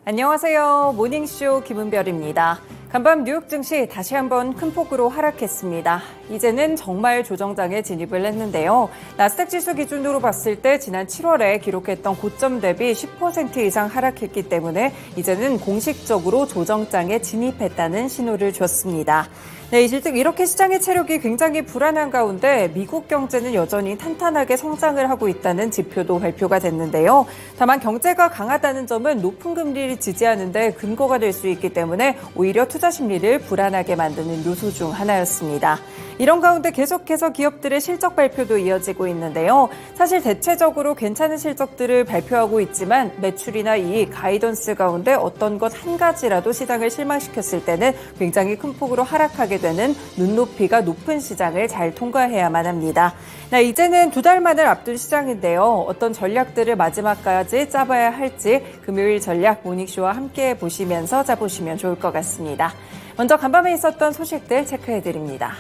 안녕하세요. 모닝쇼 김은별입니다. 간밤 뉴욕 증시 다시 한번 큰 폭으로 하락했습니다. 이제는 정말 조정장에 진입을 했는데요. 나스닥 지수 기준으로 봤을 때 지난 7월에 기록했던 고점 대비 10% 이상 하락했기 때문에 이제는 공식적으로 조정장에 진입했다는 신호를 줬습니다. 네, 이렇게 시장의 체력이 굉장히 불안한 가운데 미국 경제는 여전히 탄탄하게 성장을 하고 있다는 지표도 발표가 됐는데요. 다만 경제가 강하다는 점은 높은 금리를 지지하는 데 근거가 될 수 있기 때문에 오히려 투자 심리를 불안하게 만드는 요소 중 하나였습니다. 이런 가운데 계속해서 기업들의 실적 발표도 이어지고 있는데요. 사실 대체적으로 괜찮은 실적들을 발표하고 있지만 매출이나 이익, 가이던스 가운데 어떤 것 한 가지라도 시장을 실망시켰을 때는 굉장히 큰 폭으로 하락하게 되는 눈높이가 높은 시장을 잘 통과해야만 합니다. 네, 이제는 2달만을 앞둔 시장인데요. 어떤 전략들을 마지막까지 짜봐야 할지 금요일 전략 모닝쇼와 함께 보시면서 짜보시면 좋을 것 같습니다. 먼저 간밤에 있었던 소식들 체크해드립니다.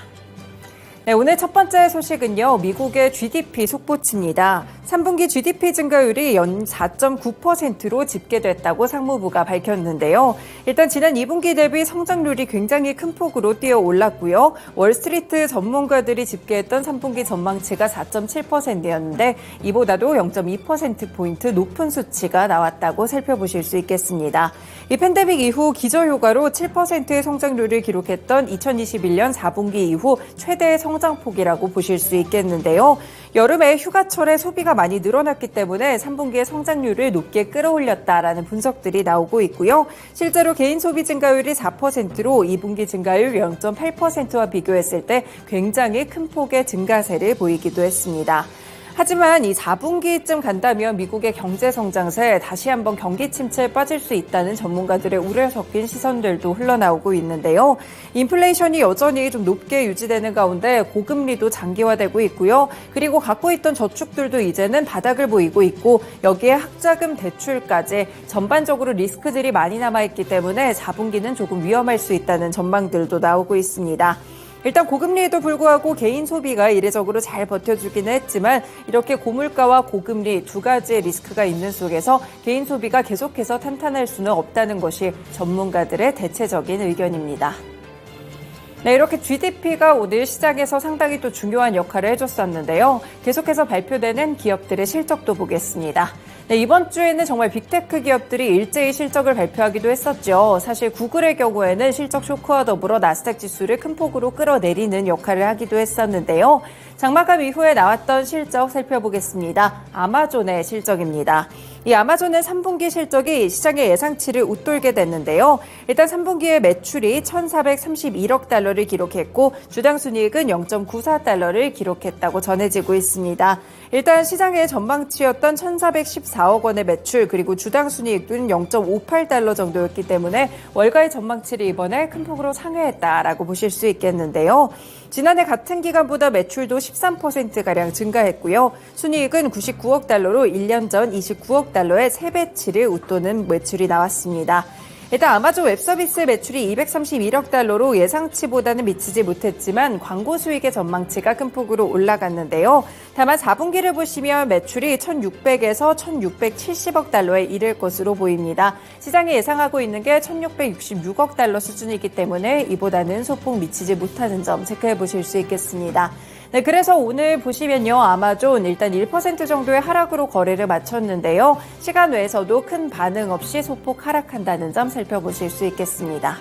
네, 오늘 첫 번째 소식은요. 미국의 GDP 속보치입니다. 3분기 GDP 증가율이 연 4.9%로 집계됐다고 상무부가 밝혔는데요. 일단 지난 2분기 대비 성장률이 굉장히 큰 폭으로 뛰어 올랐고요. 월스트리트 전문가들이 집계했던 3분기 전망치가 4.7%였는데 이보다도 0.2%포인트 높은 수치가 나왔다고 살펴보실 수 있겠습니다. 이 팬데믹 이후 기저효과로 7%의 성장률을 기록했던 2021년 4분기 이후 최대의 성장폭이라고 보실 수 있겠는데요. 여름에 휴가철에 소비가 많이 늘어났기 때문에 3분기의 성장률을 높게 끌어올렸다라는 분석들이 나오고 있고요. 실제로 개인 소비 증가율이 4%로 2분기 증가율 0.8%와 비교했을 때 굉장히 큰 폭의 증가세를 보이기도 했습니다. 하지만 이 4분기쯤 간다면 미국의 경제 성장세 다시 한번 경기 침체에 빠질 수 있다는 전문가들의 우려 섞인 시선들도 흘러나오고 있는데요. 인플레이션이 여전히 좀 높게 유지되는 가운데 고금리도 장기화되고 있고요. 그리고 갖고 있던 저축들도 이제는 바닥을 보이고 있고 여기에 학자금 대출까지 전반적으로 리스크들이 많이 남아있기 때문에 4분기는 조금 위험할 수 있다는 전망들도 나오고 있습니다. 일단 고금리에도 불구하고 개인 소비가 이례적으로 잘 버텨주기는 했지만 이렇게 고물가와 고금리 두 가지의 리스크가 있는 속에서 개인 소비가 계속해서 탄탄할 수는 없다는 것이 전문가들의 대체적인 의견입니다. 네, 이렇게 GDP가 오늘 시장에서 상당히 또 중요한 역할을 해줬었는데요. 계속해서 발표되는 기업들의 실적도 보겠습니다. 네, 이번 주에는 정말 빅테크 기업들이 일제히 실적을 발표하기도 했었죠. 사실 구글의 경우에는 실적 쇼크와 더불어 나스닥 지수를 큰 폭으로 끌어내리는 역할을 하기도 했었는데요. 장마감 이후에 나왔던 실적 살펴보겠습니다. 아마존의 실적입니다. 이 아마존의 3분기 실적이 시장의 예상치를 웃돌게 됐는데요. 일단 3분기에 매출이 1,431억 달러를 기록했고 주당 순이익은 0.94달러를 기록했다고 전해지고 있습니다. 일단 시장의 전망치였던 1,414억 원의 매출 그리고 주당 순이익은 0.58달러 정도였기 때문에 월가의 전망치를 이번에 큰 폭으로 상회했다라고 보실 수 있겠는데요. 지난해 같은 기간보다 매출도 13%가량 증가했고요. 순이익은 99억 달러로 1년 전 29억 달러의 3배치를 웃도는 매출이 나왔습니다. 일단 아마존 웹서비스 매출이 231억 달러로 예상치보다는 미치지 못했지만 광고 수익의 전망치가 큰 폭으로 올라갔는데요. 다만 4분기를 보시면 매출이 1,600에서 1,670억 달러에 이를 것으로 보입니다. 시장이 예상하고 있는 게 1,666억 달러 수준이기 때문에 이보다는 소폭 미치지 못하는 점 체크해 보실 수 있겠습니다. 네, 그래서 오늘 보시면요. 아마존 일단 1% 정도의 하락으로 거래를 마쳤는데요. 시간 외에서도 큰 반응 없이 소폭 하락한다는 점 살펴보실 수 있겠습니다.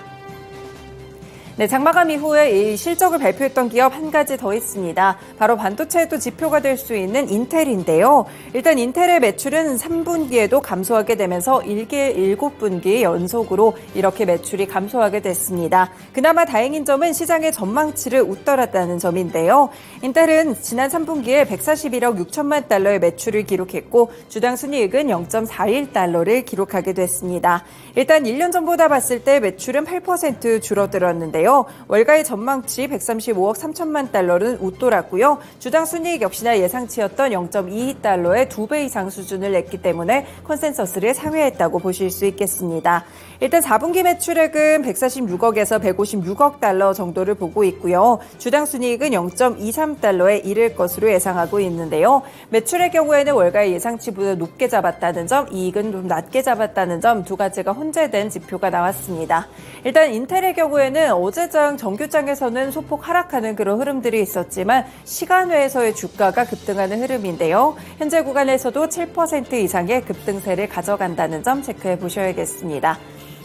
네, 장마감 이후에 이 실적을 발표했던 기업 한 가지 더 있습니다. 바로 반도체에도 지표가 될 수 있는 인텔인데요. 일단 인텔의 매출은 3분기에도 감소하게 되면서 7분기 연속으로 이렇게 매출이 감소하게 됐습니다. 그나마 다행인 점은 시장의 전망치를 웃돌았다는 점인데요. 인텔은 지난 3분기에 141억 6천만 달러의 매출을 기록했고 주당 순이익은 0.41달러를 기록하게 됐습니다. 일단 1년 전보다 봤을 때 매출은 8% 줄어들었는데요. 있는데요. 월가의 전망치 135억 3천만 달러는 웃돌았고요. 주당 순이익 역시나 예상치였던 0.22달러의 2배 이상 수준을 냈기 때문에 컨센서스를 상회했다고 보실 수 있겠습니다. 일단 4분기 매출액은 146억에서 156억 달러 정도를 보고 있고요. 주당 순이익은 0.23달러에 이를 것으로 예상하고 있는데요. 매출의 경우에는 월가의 예상치보다 높게 잡았다는 점, 이익은 좀 낮게 잡았다는 점 두 가지가 혼재된 지표가 나왔습니다. 일단 인텔의 경우에는 어제장 정규장에서는 소폭 하락하는 그런 흐름들이 있었지만 시간외에서의 주가가 급등하는 흐름인데요. 현재 구간에서도 7% 이상의 급등세를 가져간다는 점 체크해 보셔야겠습니다.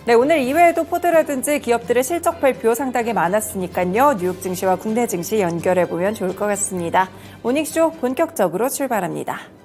네, 오늘 이외에도 포드라든지 기업들의 실적 발표 상당히 많았으니까요. 뉴욕 증시와 국내 증시 연결해 보면 좋을 것 같습니다. 모닝쇼 본격적으로 출발합니다.